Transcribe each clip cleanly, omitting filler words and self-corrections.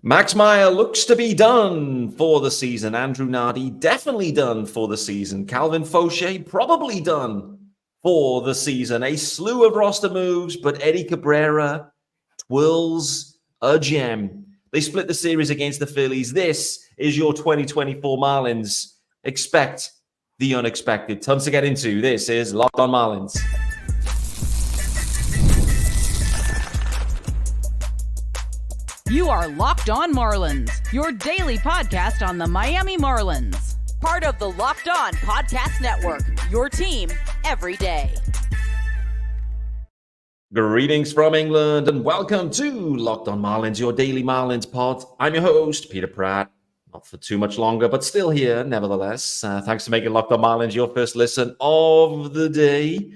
Max Meyer looks to be done for the season. Andrew Nardi definitely done for the season. Calvin Fauché probably done for the season. A slew of roster moves, but Eddie Cabrera twirls a gem. They split the series against the Phillies. This is your 2024 Marlins. Expect the unexpected. Tons to get into. This is Locked on Marlins. You are Locked on Marlins, your daily podcast on the Miami Marlins. Part of the Locked On Podcast Network, your team every day. Greetings from England and welcome to Locked on Marlins, your daily Marlins pod. I'm your host, Peter Pratt. Not for too much longer, but still here nevertheless. Thanks for making Locked on Marlins your first listen of the day.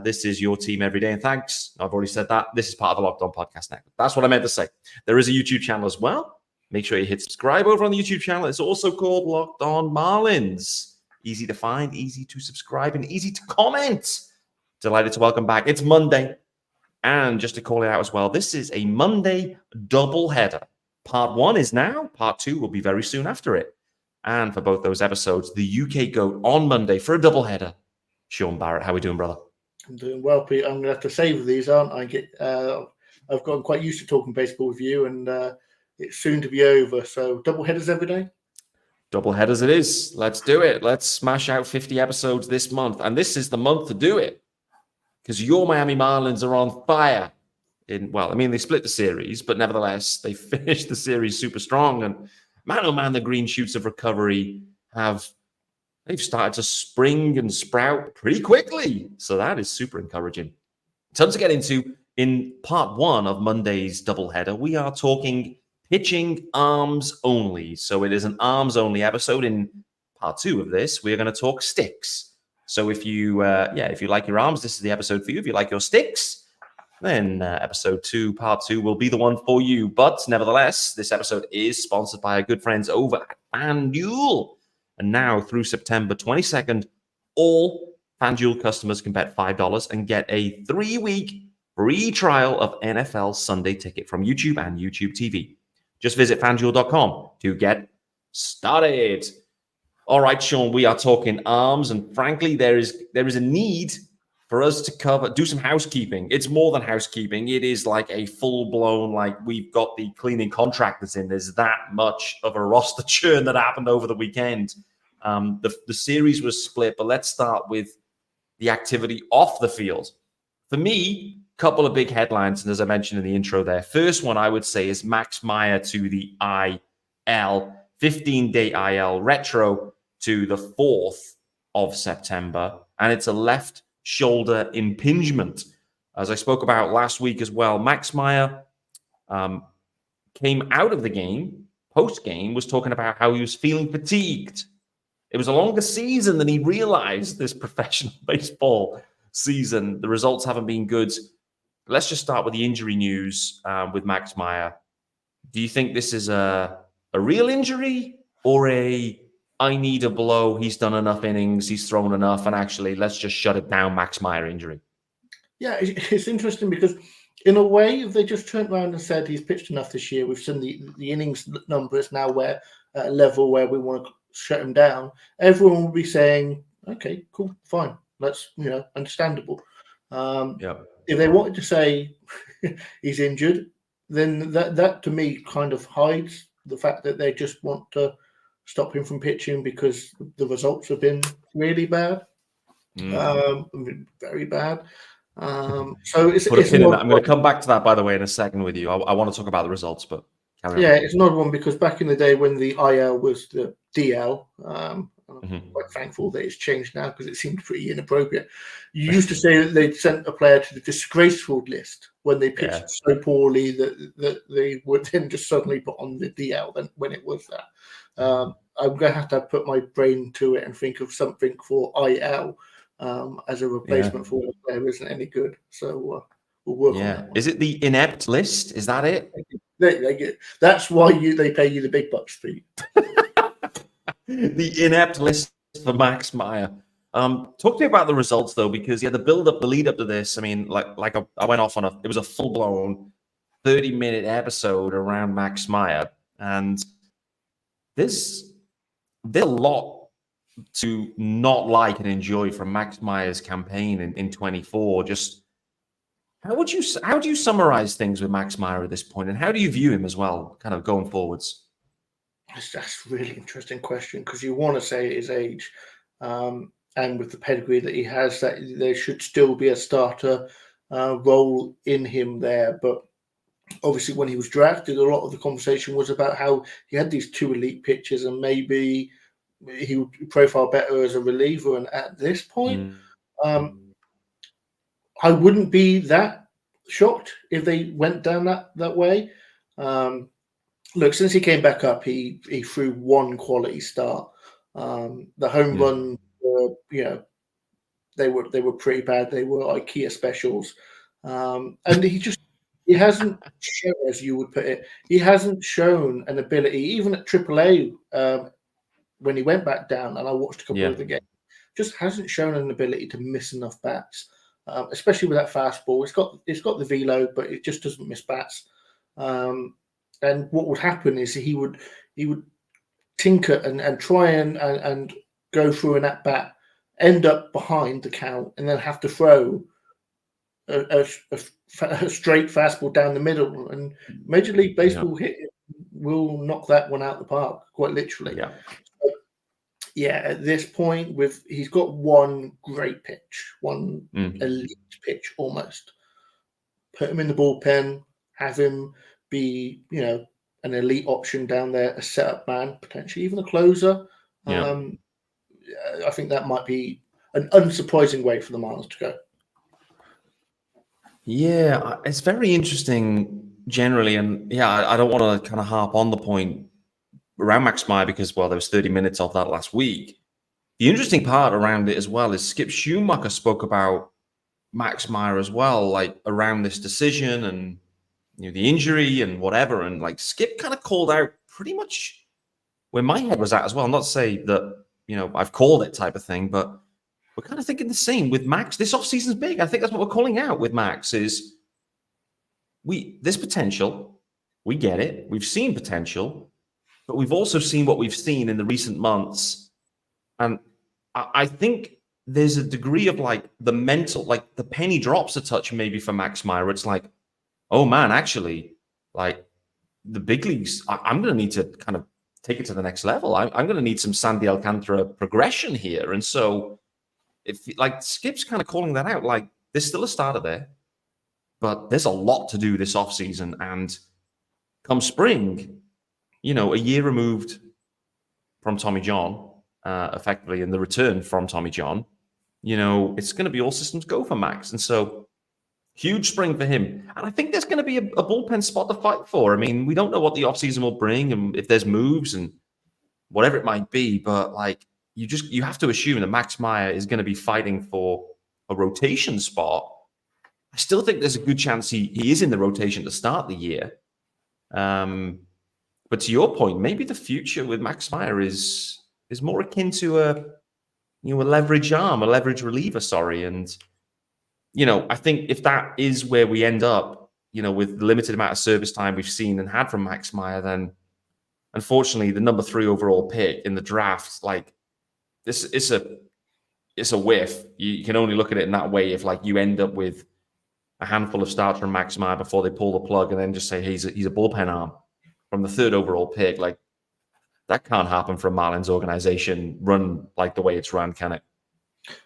This is your team every day. And thanks. I've already said that. This is part of the Locked On Podcast Network. That's what I meant to say. There is a YouTube channel as well. Make sure you hit subscribe over on the YouTube channel. It's also called Locked on Marlins. Easy to find, easy to subscribe, and easy to comment. Delighted to welcome back. It's Monday. And just to call it out as well, this is a Monday doubleheader. Part 1 is now. Part 2 will be very soon after it. And for both those episodes, the UK GOAT on Monday for a doubleheader. Sean Barrett, how are we doing, brother? I'm doing well, Pete. I'm going to have to savour these, aren't I? I've gotten quite used to talking baseball with you, and it's soon to be over. So double headers every day? Double headers it is. Let's do it. Let's smash out 50 episodes this month. And this is the month to do it. Because your Miami Marlins are on fire. They split the series, but nevertheless, they finished the series super strong. And man, oh man, the green shoots of recovery they've started to spring and sprout pretty quickly. So that is super encouraging. Tons to get into. In part 1 of Monday's doubleheader, we are talking pitching arms only. So it is an arms only episode. In part 2 of this, we're going to talk sticks. So if you like your arms, this is the episode for you. If you like your sticks, then episode 2, part 2 will be the one for you. But nevertheless, this episode is sponsored by our good friends over at FanDuel. And now through September 22nd, all FanDuel customers can bet $5 and get a 3-week free trial of NFL Sunday Ticket from YouTube and YouTube TV. Just visit FanDuel.com to get started. All right, Sean, we are talking arms, and frankly, there is a need for us to do some housekeeping. It's more than housekeeping. It is like a full-blown, we've got the cleaning contractors in. There's that much of a roster churn that happened over the weekend. The series was split, but let's start with the activity off the field. For me, a couple of big headlines, and as I mentioned in the intro there, first one I would say is Max Meyer to the IL, 15-day IL retro to the 4th of September, and it's a left shoulder impingement. As I spoke about last week as well, Max Meyer came out of the game, post-game, was talking about how he was feeling fatigued. It was a longer season than he realized this professional baseball season. The results haven't been good. Let's just start with the injury news with Max Meyer. Do you think this is a real injury or I need a blow, he's done enough innings, he's thrown enough, and actually let's just shut it down, Max Meyer injury? Yeah, it's interesting because in a way, if they just turned around and said he's pitched enough this year, we've seen the innings numbers now where at a level where we want to shut him down, everyone will be saying, okay, cool, fine, that's understandable. If they wanted to say he's injured, then that to me kind of hides the fact that they just want to stop him from pitching because the results have been really bad, very bad. So it's I'm going to come back to that, by the way, in a second with you. I want to talk about the results, but carry on. It's another one because back in the day when the IL was the DL, I'm quite thankful that it's changed now because it seemed pretty inappropriate. You used to say that they'd sent a player to the disgraceful list when they pitched so poorly that they would then just suddenly put on the DL then when it was that. I'm going to have to put my brain to it and think of something for IL as a replacement for a player who isn't any good. So we'll work on that one. Is it the inept list? Is that it? That's why they pay you the big bucks, Pete. The inept list for Max Meyer. Talk to me about the results, though, because the lead up to this, I mean, I went off on it was a full-blown 30-minute episode around Max Meyer, and there's a lot to not like and enjoy from Max Meyer's campaign in 24. Just how do you summarize things with Max Meyer at this point, and how do you view him as well, kind of going forwards? That's a really interesting question, because you want to say his age, and with the pedigree that he has, that there should still be a starter role in him there. But obviously, when he was drafted, a lot of the conversation was about how he had these two elite pitches, and maybe he would profile better as a reliever. And at this point, I wouldn't be that shocked if they went down that way. Look, since he came back up, he threw one quality start. The home run, they were pretty bad. They were IKEA specials, and he hasn't shown, as you would put it, he hasn't shown an ability, even at AAA, when he went back down. And I watched a couple of the games, just hasn't shown an ability to miss enough bats, especially with that fastball. It's got the velo, but it just doesn't miss bats. And what would happen is he would tinker and try and go through an at bat, end up behind the count, and then have to throw a straight fastball down the middle. And Major League Baseball will knock that one out the park, quite literally. At this point, he's got one great pitch, one elite pitch almost. Put him in the bullpen, have him be, an elite option down there, a setup man, potentially even a closer. I think that might be an unsurprising way for the Marlins to go. Yeah, it's very interesting generally. And I don't want to kind of harp on the point around Max Meyer because, well, there was 30 minutes of that last week. The interesting part around it as well is Skip Schumacher spoke about Max Meyer as well, like around this decision and the injury and whatever. And like Skip kind of called out pretty much where my head was at as well. Not to say that, I've called it type of thing, but we're kind of thinking the same with Max. This offseason's big. I think that's what we're calling out with Max is this potential. We get it. We've seen potential, but we've also seen what we've seen in the recent months. And I think there's a degree of like the mental, like the penny drops a touch maybe for Max Meyer. It's like, oh man, actually, like the big leagues, I'm going to need to kind of take it to the next level. I'm going to need some Sandy Alcantara progression here. And so if like Skip's kind of calling that out, like there's still a starter there, but there's a lot to do this offseason. And come spring, a year removed from Tommy John, effectively, and the return from Tommy John, it's going to be all systems go for Max. And so huge spring for him. And I think there's going to be a bullpen spot to fight for. I mean, we don't know what the offseason will bring and if there's moves and whatever it might be, but like you have to assume that Max Meyer is going to be fighting for a rotation spot. I still think there's a good chance he is in the rotation to start the year. But to your point, maybe the future with Max Meyer is more akin to a leverage arm, a leverage reliever, and I think if that is where we end up, with the limited amount of service time we've seen and had from Max Meyer, then unfortunately the number 3 overall pick in the draft, like this is a whiff. You can only look at it in that way if like you end up with a handful of starts from Max Meyer before they pull the plug and then just say, hey, he's a bullpen arm from the 3rd overall pick. Like that can't happen for a Marlins organization run like the way it's run, can it?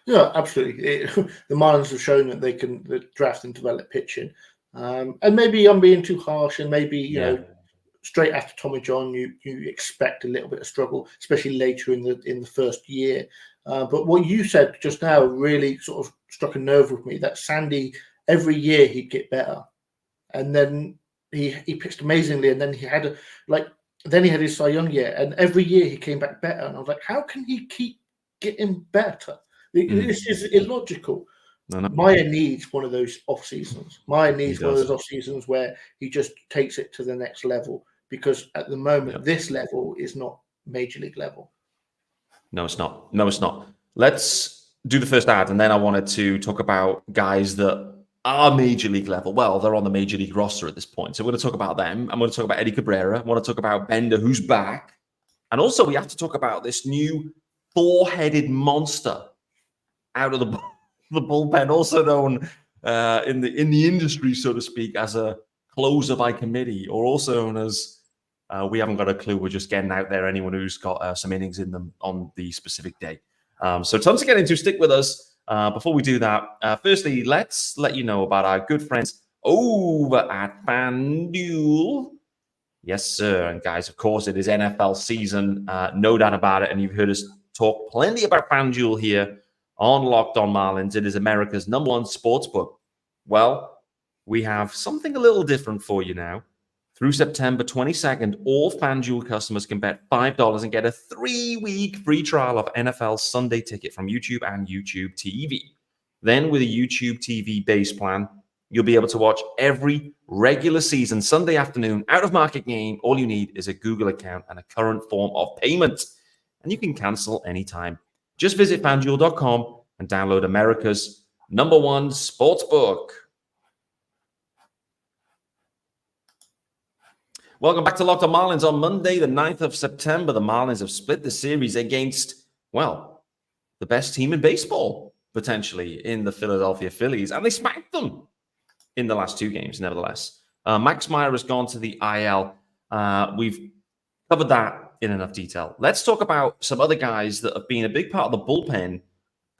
Yeah, absolutely. The Marlins have shown that they can draft and develop pitching. And maybe I'm being too harsh, and maybe, straight after Tommy John, you expect a little bit of struggle, especially later in the first year. But what you said just now really sort of struck a nerve with me, that Sandy, every year he'd get better. And then he pitched amazingly, and then he had his Cy Young year, and every year he came back better. And I was like, how can he keep getting better? This is illogical. No. Meyer needs one of those off seasons. Meyer needs one of those off seasons where he just takes it to the next level, because at the moment, this level is not major league level. No, it's not. Let's do the first ad, and then I wanted to talk about guys that are major league level. Well, they're on the major league roster at this point. So we're going to talk about them. I'm going to talk about Eddie Cabrera. I want to talk about Bender, who's back. And also we have to talk about this new four-headed monster out of the bullpen, also known in the industry, so to speak, as a closer by committee, or also known as we haven't got a clue. We're just getting out there anyone who's got some innings in them on the specific day. So tons to get into. Stick with us. Before we do that, firstly, let's let you know about our good friends over at FanDuel. Yes, sir. And guys, of course, it is NFL season. No doubt about it. And you've heard us talk plenty about FanDuel here on Locked On Marlins. It is America's #1 sportsbook. Well, we have something a little different for you now. Through September 22nd, all FanDuel customers can bet $5 and get a 3-week free trial of NFL Sunday Ticket from YouTube and YouTube TV. Then with a YouTube TV base plan, you'll be able to watch every regular season Sunday afternoon out-of-market game. All you need is a Google account and a current form of payment, and you can cancel anytime. Just visit FanDuel.com and download America's #1 sportsbook. Welcome back to Locked On Marlins. On Monday, the 9th of September, the Marlins have split the series against, well, the best team in baseball, potentially, in the Philadelphia Phillies. And they smacked them in the last 2 games, nevertheless. Max Meyer has gone to the IL. We've covered that in enough detail. Let's talk about some other guys that have been a big part of the bullpen,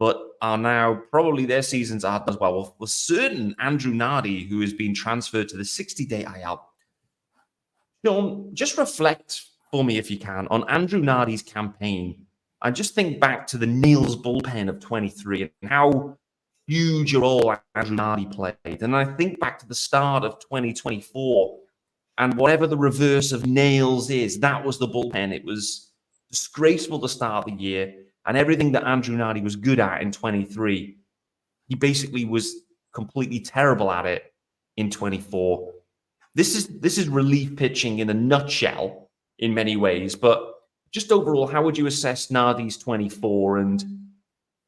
but are now probably their seasons are as well. With certain Andrew Nardi, who has been transferred to the 60-day IL. Sean, just reflect for me, if you can, on Andrew Nardi's campaign. I just think back to the Niels bullpen of 23 and how huge a role Andrew Nardi played. And I think back to the start of 2024 and whatever the reverse of Nails is, that was the bullpen. It was disgraceful to start the year, and everything that Andrew Nardi was good at in 23, he basically was completely terrible at it in 24. This is relief pitching in a nutshell in many ways, but just overall, how would you assess Nardi's 24 and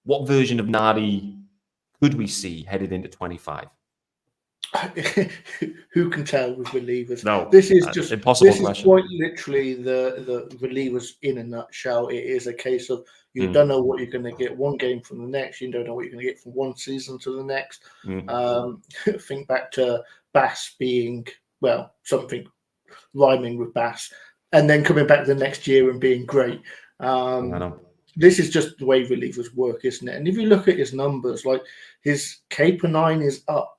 what version of Nardi could we see headed into 25? Who can tell with relievers? No, this is just impossible this question. Is quite literally the relievers in a nutshell. It is a case of you don't know what you're going to get one game from the next. You don't know what you're going to get from one season to the next. Think back to Bass being, well, something rhyming with Bass, and then coming back the next year and being great. This is just the way relievers work, isn't it? And if you look at his numbers, like his K per 9 is up,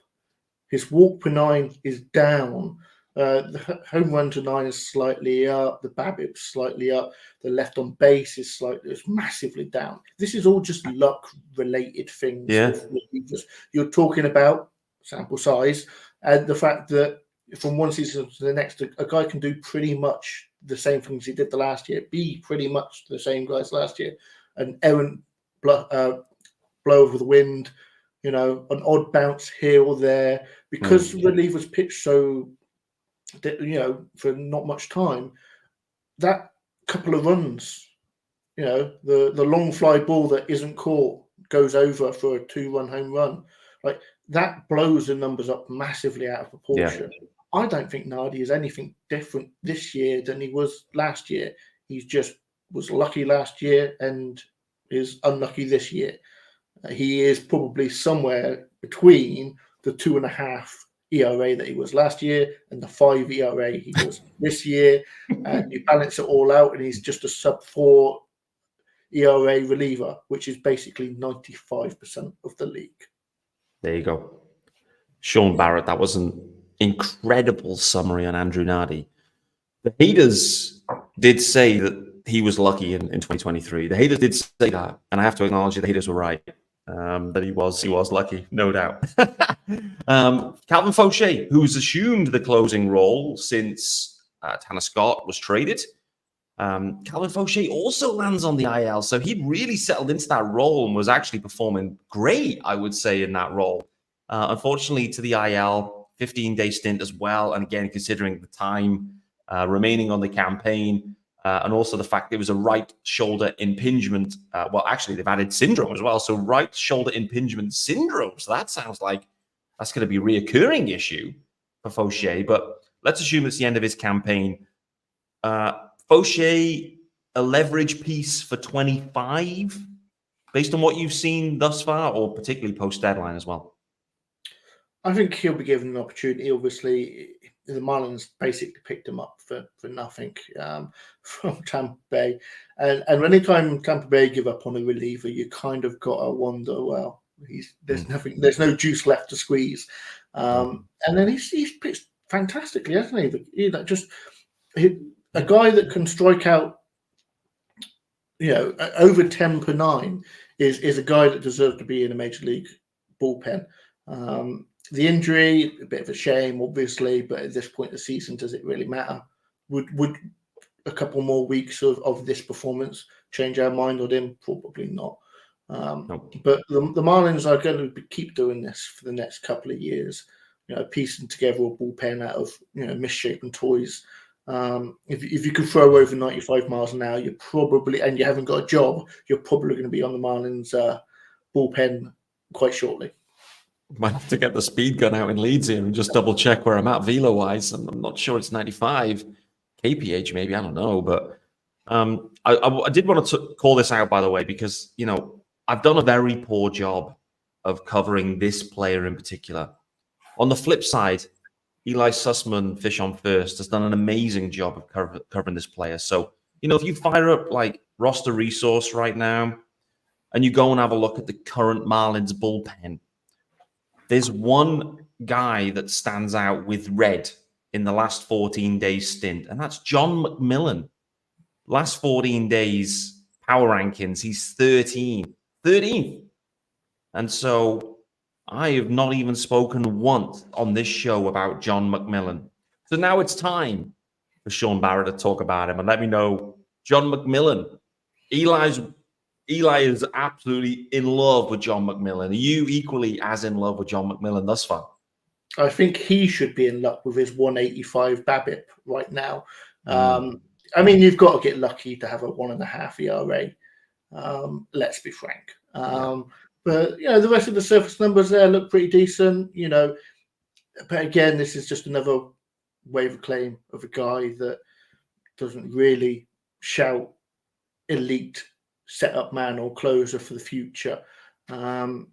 his walk per 9 is down, the home run to 9 is slightly up, the BABIP slightly up, the left on base is massively down. This is all just luck related things. Yeah. With relievers. You're talking about sample size and the fact that from one season to the next, a guy can do pretty much the same things he did the last year, be pretty much the same guys last year, an errant blow over the wind, an odd bounce here or there, because relievers pitch so, for not much time. That couple of runs, the long fly ball that isn't caught goes over for a 2-run home run, like that blows the numbers up massively out of proportion. Yeah. I don't think Nardi is anything different this year than he was last year. He just was lucky last year and is unlucky this year. He is probably somewhere between the 2.5 ERA that he was last year and the 5 ERA he was this year. And you balance it all out, and he's just a sub-4 ERA reliever, which is basically 95% of the league. There you go. Sean Barrett, that was an incredible summary on Andrew Nardi. The haters did say that he was lucky in 2023. The haters did say that, and I have to acknowledge that the haters were right. That he was lucky, no doubt. Calvin Fauché, who's assumed the closing role since Tanner Scott was traded. Calvin Fauché also lands on the IL, so he'd really settled into that role and was actually performing great, I would say, in that role. Unfortunately, to the IL, 15-day stint as well. And again, considering the time remaining on the campaign, and also the fact there was a right shoulder impingement. Well, actually, they've added syndrome as well. So right shoulder impingement syndrome. So that sounds like that's going to be a reoccurring issue for Fauché. But let's assume it's the end of his campaign. Fauché, a leverage piece for 25, based on what you've seen thus far, or particularly post-deadline as well? I think he'll be given an opportunity. Obviously, the Marlins basically picked him up for nothing from Tampa Bay. And anytime Tampa Bay give up on a reliever, you kind of got to wonder, well, there's no juice left to squeeze. And then he's pitched fantastically, hasn't he? A guy that can strike out, over 10 per 9 is a guy that deserves to be in a major league bullpen. The injury, a bit of a shame, obviously, but at this point of the season, does it really matter? Would a couple more weeks of this performance change our mind on him? Probably not. Nope. But the Marlins are going to keep doing this for the next couple of years, piecing together a bullpen out of misshapen toys. If you could throw over 95 miles an hour, you're probably, and you haven't got a job, you're probably going to be on the Marlins bullpen quite shortly. Might have to get the speed gun out in Leeds here and just double check where I'm at velo wise. I'm not sure it's 95 kph, maybe, I don't know. But I did want to call this out, by the way, because I've done a very poor job of covering this player in particular. On the flip side, Eli Sussman, Fish on First, has done an amazing job of covering this player. So, if you fire up like Roster Resource right now and you go and have a look at the current Marlins bullpen, there's one guy that stands out with red in the last 14 days stint, and that's John McMillan. Last 14 days, power rankings, he's 13th. And so I have not even spoken once on this show about John McMillan. So now it's time for Sean Barrett to talk about him and let me know, John McMillan, Eli is absolutely in love with John McMillan. Are you equally as in love with John McMillan thus far? I think he should be in luck with his 185 BABIP right now. I mean, you've got to get lucky to have a 1.5 ERA. Let's be frank. But the rest of the surface numbers there look pretty decent. But again, this is just another waiver claim of a guy that doesn't really shout elite setup man or closer for the future. It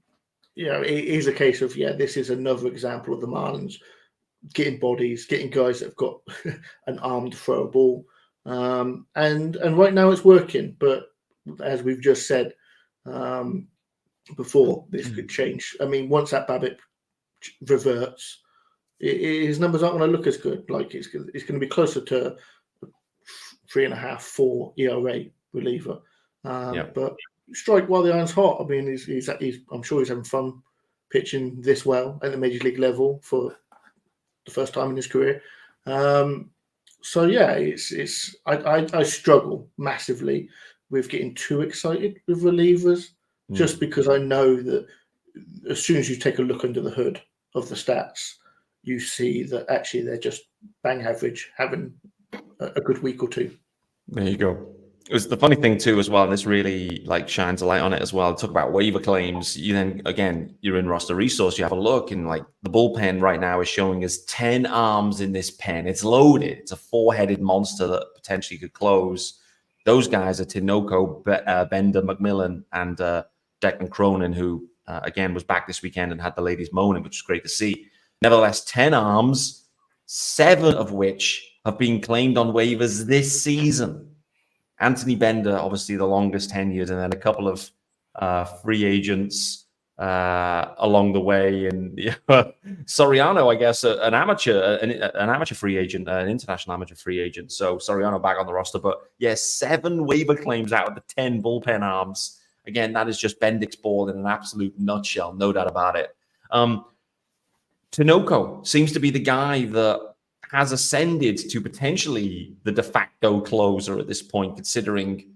is a case of, this is another example of the Marlins getting bodies, getting guys that have got an arm to throw a ball. And right now it's working. But as we've just said before, this could change. I mean, once that BABIP reverts, his numbers aren't going to look as good. Like it's going to be closer to 3.5, 4 ERA reliever. But strike while the iron's hot. I mean, he's I'm sure he's having fun pitching this well at the major league level for the first time in his career. So I struggle massively with getting too excited with relievers, just because I know that as soon as you take a look under the hood of the stats, you see that actually they're just bang average, having a good week or two. There you go. It was the funny thing too, as well. And this really shines a light on it as well. Talk about waiver claims. You then again, you're in Roster Resource. You have a look, and the bullpen right now is showing us 10 arms in this pen. It's loaded. It's a 4-headed monster that potentially could close. Those guys are Tinoco, Bender, McMillan, and Declan Cronin, who again was back this weekend and had the ladies moaning, which was great to see. Nevertheless, 10 arms, 7 of which have been claimed on waivers this season. Anthony Bender, obviously the longest tenured, and then a couple of free agents along the way. And Soriano, I guess, an amateur free agent, an international amateur free agent. So Soriano back on the roster. But 7 waiver claims out of the 10 bullpen arms. Again, that is just Bendix ball in an absolute nutshell, no doubt about it. Tinoco seems to be the guy that has ascended to potentially the de facto closer at this point, considering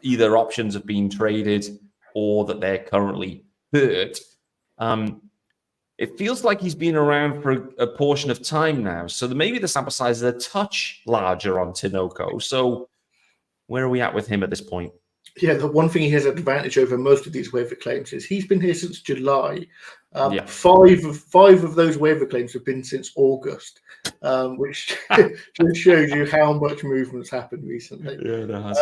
either options have been traded or that they're currently hurt. It feels like he's been around for a portion of time now. So maybe the sample size is a touch larger on Tinoco. So where are we at with him at this point? Yeah, the one thing he has an advantage over most of these waiver claims is he's been here since July. Yeah. Five of those waiver claims have been since August, which just shows you how much movement's happened recently. Yeah, there has.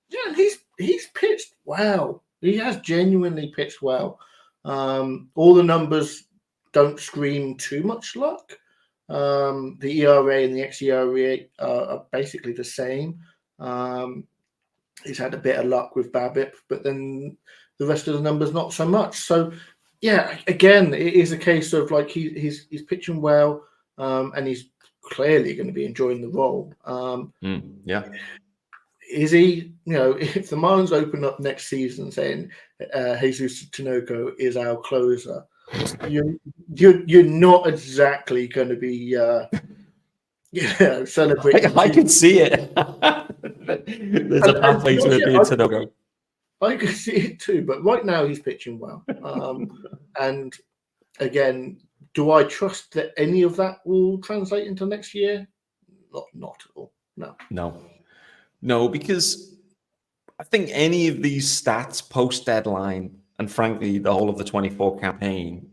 Yeah, he's pitched well. He has genuinely pitched well. All the numbers don't scream too much luck. The ERA and the xERA are basically the same. He's had a bit of luck with BABIP, but then the rest of the numbers not so much. So, yeah, again, it is a case of like he's pitching well, and he's clearly going to be enjoying the role. Yeah. Is he? If the Marlins open up next season saying Jesus Tinoco is our closer, you're not exactly going to be celebrating. I can see it. There's a pathway to it being Tinoco. I can see it too, but right now he's pitching well. And again, do I trust that any of that will translate into next year? Not at all. No, because I think any of these stats post deadline, and frankly, the whole of the 24 campaign,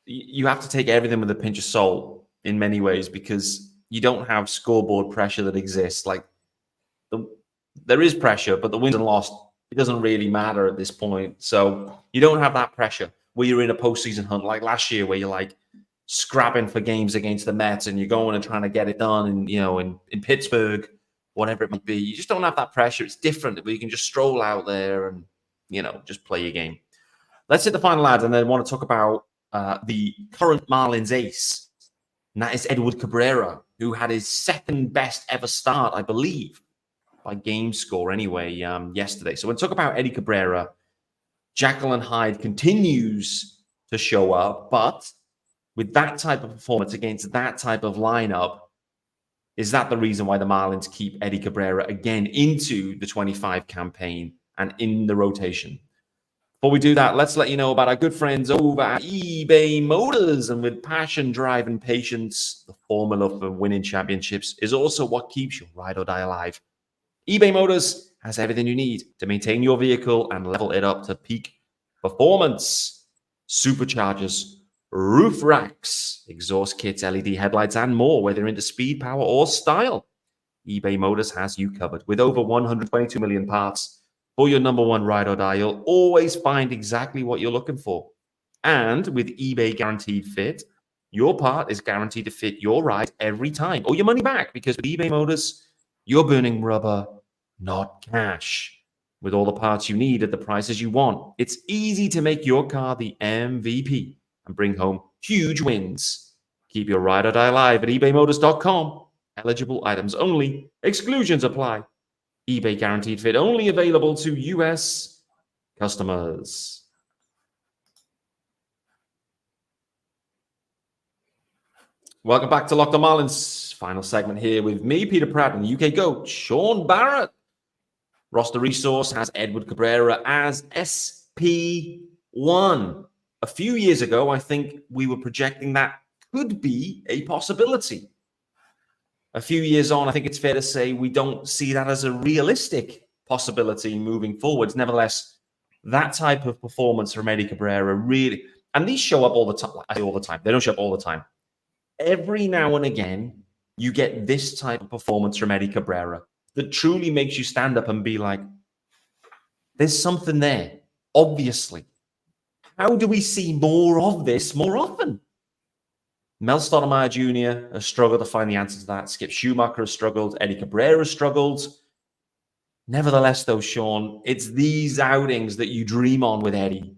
you have to take everything with a pinch of salt in many ways, because you don't have scoreboard pressure that exists. Like there is pressure, but the wins and loss, it doesn't really matter at this point. So you don't have that pressure where you're in a postseason hunt like last year, where you're like scrapping for games against the Mets and you're going and trying to get it done, and in Pittsburgh, whatever it might be. You just don't have that pressure. It's different, where you can just stroll out there and just play your game. Let's hit the final ads, and then I want to talk about the current Marlins ace, and that is Edward Cabrera, who had his second best ever start, I believe, by game score anyway, yesterday. So when we talk about Eddie Cabrera, Jacqueline Hyde continues to show up, but with that type of performance against that type of lineup, is that the reason why the Marlins keep Eddie Cabrera again into the 25 campaign and in the rotation? Before we do that, let's let you know about our good friends over at eBay Motors. And with passion, drive, and patience, the formula for winning championships is also what keeps your ride or die alive. eBay Motors has everything you need to maintain your vehicle and level it up to peak performance. Superchargers, roof racks, exhaust kits, LED headlights, and more, whether into speed, power, or style. eBay Motors has you covered. With over 122 million parts for your number one ride or die, you'll always find exactly what you're looking for. And with eBay Guaranteed Fit, your part is guaranteed to fit your ride every time, or your money back, because with eBay Motors, you're burning rubber, not cash. With all the parts you need at the prices you want, it's easy to make your car the MVP and bring home huge wins. Keep your ride or die alive at ebaymotors.com. Eligible items only. Exclusions apply. eBay Guaranteed Fit only available to U.S. customers. Welcome back to Locked On Marlins. Final segment here with me, Peter Pratt, and the UK GOAT, Sean Barrett. Roster Resource has Edward Cabrera as SP1. A few years ago, I think we were projecting that could be a possibility. A few years on, I think it's fair to say we don't see that as a realistic possibility moving forwards. Nevertheless, that type of performance from Eddie Cabrera really, and these show up all the time. I say all the time. They don't show up all the time. Every now and again, you get this type of performance from Eddie Cabrera that truly makes you stand up and be like, there's something there, obviously. How do we see more of this more often? Mel Stottlemyre Jr. has struggled to find the answer to that. Skip Schumacher has struggled. Eddie Cabrera has struggled. Nevertheless, though, Sean, it's these outings that you dream on with Eddie.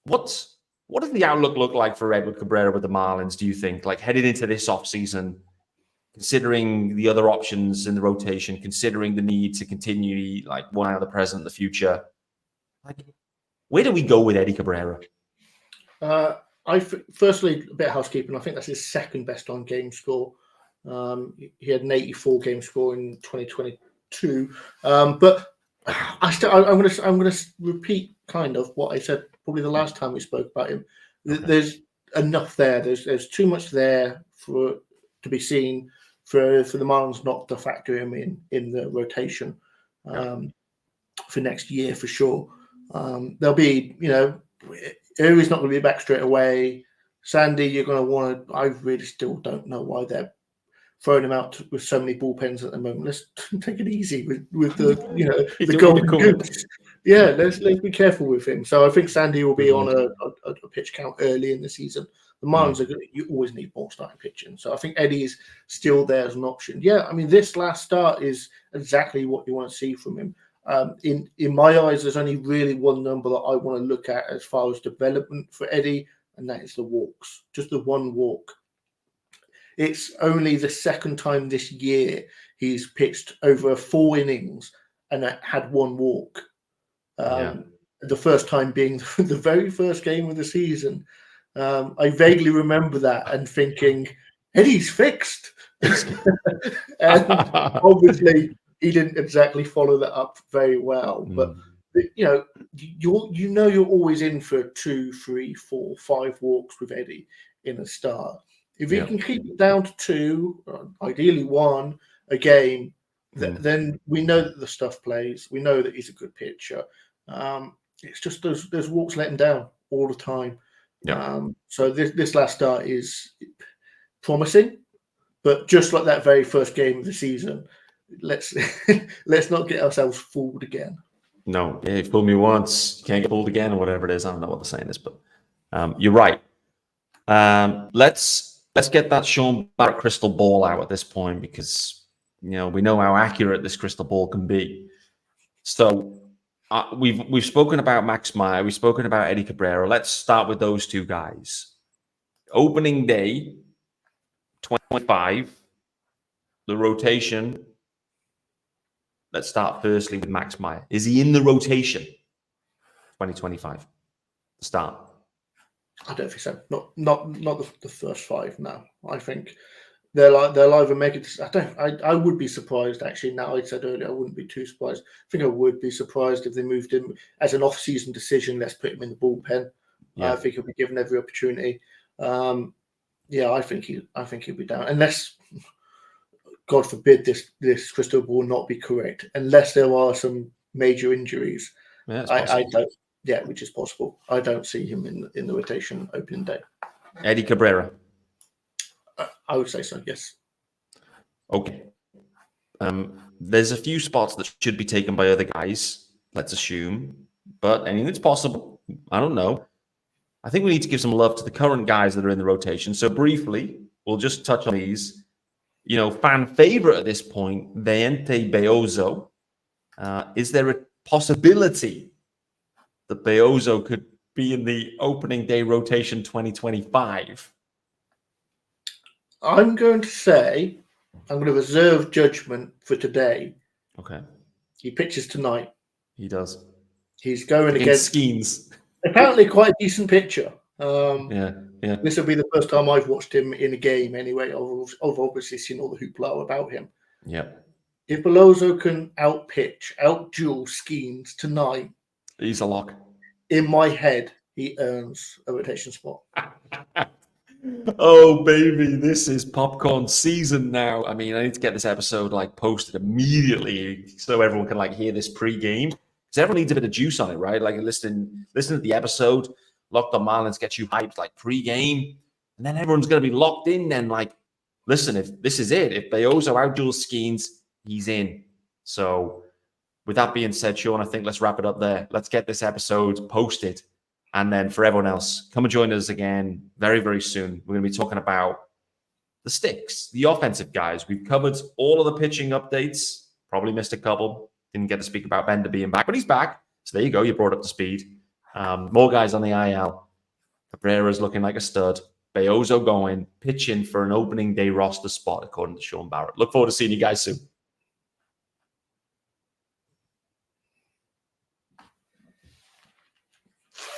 What does the outlook look like for Edward Cabrera with the Marlins, do you think? Like headed into this offseason, considering the other options in the rotation, considering the need to continue like one out of the present and the future. Like, where do we go with Eddie Cabrera? Firstly, a bit of housekeeping. I think that's his second best on game score. He had an 84 game score in 2022. But I'm going to repeat kind of what I said probably the last time we spoke about him. Okay. There's enough there. There's too much there to be seen for the Marlins not to factor him in the rotation. for next year for sure. There'll be, Erie's not going to be back straight away. Sandy, you're going to want to. I really still don't know why they're throwing him out with so many bullpens at the moment. Let's take it easy with the the golden goose. Yeah, let's be careful with him. So I think Sandy will be on a pitch count early in the season. The Marlins are good. You always need more starting pitching. So I think Eddie is still there as an option. Yeah, I mean, this last start is exactly what you want to see from him. In my eyes, there's only really one number that I want to look at as far as development for Eddie, and that is the walks. Just the one walk. It's only the second time this year he's pitched over 4 innings and had one walk. The first time being the very first game of the season. I vaguely remember that and thinking, Eddie's fixed. And obviously, he didn't exactly follow that up very well. But, you're always in for 2, 3, 4, 5 walks with Eddie in a start. If he can keep it down to 2, ideally 1 a game, then we know that the stuff plays. We know that he's a good pitcher. It's just those walks let him down all the time. So this last start is promising, but just like that very first game of the season, let's not get ourselves fooled again. No, you fooled me once, you can't get fooled again, or whatever it is. I don't know what the saying is, but you're right. Let's get that Sean Barrett crystal ball out at this point, because we know how accurate this crystal ball can be. So we've spoken about Max Meyer, we've spoken about Eddie Cabrera. Let's start with those 2 guys. Opening day 2025, the rotation. Let's start firstly with Max Meyer. Is he in the rotation 2025? Start. I don't think so. Not the first 5. No, I think they'll either make it. I would be surprised actually. Now I said earlier I wouldn't be too surprised. I think I would be surprised if they moved him as an off-season decision. Let's put him in the bullpen. I think he'll be given every opportunity. I think he'll be down unless, God forbid, this crystal ball not be correct. Unless there are some major injuries. I don't. Yeah, which is possible. I don't see him in the rotation opening day. Eddie Cabrera. I would say so, yes. Okay. There's a few spots that should be taken by other guys, let's assume. But anything's possible. I don't know. I think we need to give some love to the current guys that are in the rotation. So briefly, we'll just touch on these. Fan favorite at this point, Deente Beozo. Is there a possibility that Beozo could be in the opening day rotation 2025? I'm going to reserve judgment for today. Okay. He pitches tonight. He does. He's going against Skeens. Apparently quite a decent pitcher. Yeah. This will be the first time I've watched him in a game anyway. I've obviously seen all the hoopla about him. Yeah. If Belozo can out-duel Skeens tonight, he's a lock. In my head, he earns a rotation spot. Oh, baby, this is popcorn season now. I mean, I need to get this episode posted immediately so everyone can hear this pre-game. Because everyone needs a bit of juice on it, right? Listen to the episode. Locked on Marlins gets you hyped pre-game. And then everyone's going to be locked in then. Listen, if this is it, if Beozo out-duels Skeens, he's in. So with that being said, Sean, I think let's wrap it up there. Let's get this episode posted. And then for everyone else, come and join us again very, very soon. We're going to be talking about the sticks, the offensive guys. We've covered all of the pitching updates. Probably missed a couple. Didn't get to speak about Bender being back, but he's back. So there you go. You brought up to speed. More guys on the IL. Cabrera's looking like a stud. Beozo going, pitching for an opening day roster spot, according to Sean Barrett. Look forward to seeing you guys soon.